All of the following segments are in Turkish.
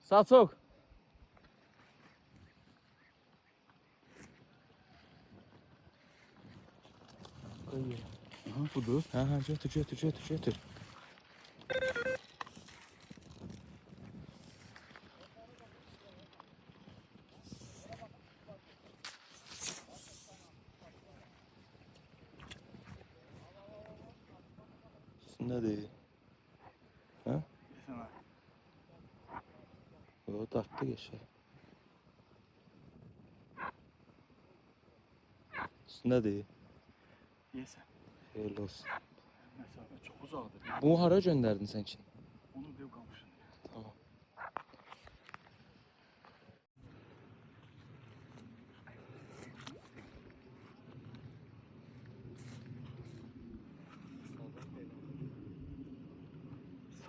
Saçok. Aha, budur. Ha, götür. Üstündedir. Ha? O dartdı geçer. Üstündedir. Yesən. Hayırlı olsun. Məsafə çox uzaqdır. Bunu hara göndərdin sən ki? Onu dev qamışın. Tamam.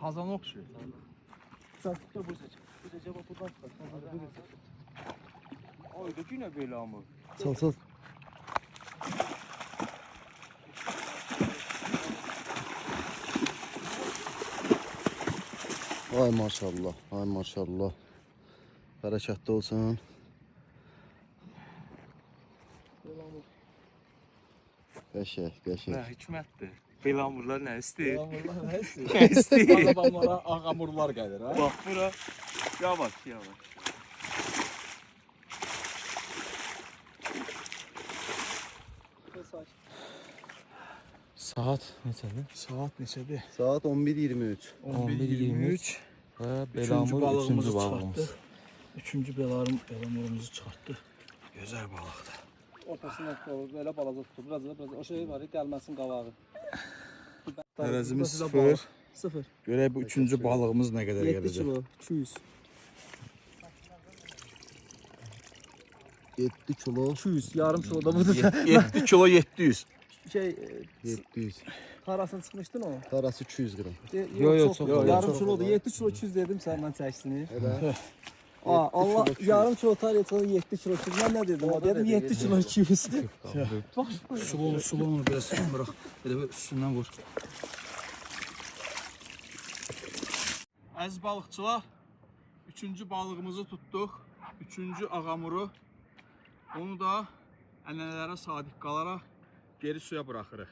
Sazan oxşu. Saçda bu seç. Bu seç bak buradan çıkar. Ay da yine böyle ama. Sal. Ay maşallah, ay maşallah. Bereketli olsun. Qəşəng, qəşəng. Nə hikmətdir. Belamurlar nə istəyir? Yağmurlar nə istəyir? Nə istəyir? Adamlara ağamurlar gəlir ha. Bax bura. Yavaş. Saat neçədir? Saat neçədir? Saat 11:23. 11:23. Və Üçüncü Belamur balığımızı üçüncü balığımız. çıxartdıq. Üçüncü belamurumuzu çıxartdıq. Gözəl balıqdır. Ortasına koyup böyle balaca tutup biraz o şey var ya gelmesin qavağı. Tərəzimiz Burası da 0. balıq. 0. Görək bu üçüncü balığımız nə qədər 7 gələcək. kilo, 200. 7 kilo, 200, yarım kilo da budur. 7 kilo 700. Şey, 700. tarasına çıkmıştın o. Tarası 200 gram. Yo, çok yok. Yarım Çok kilodu, 7 kilo 200 dedim senden çəkdini. Elə. Aa, Allah kilo 200. yarım kilo tar yetsin 7 kilo 200. Ben ne dedim? O da Dedim dedi, 7 kilo 200. Sulu onu biraz bırak. Elə bir üstündən vur. Əziz balıqçılar, üçüncü balığımızı tutduq. Üçüncü ağamuru. Onu da ənənələrə sadiq qalaraq geri suya buraxırıq.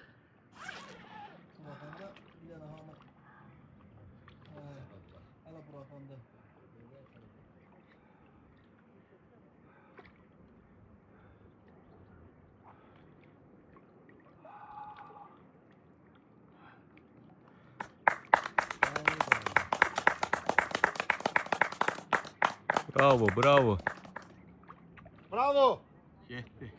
Bravo. Bravo. Getdi.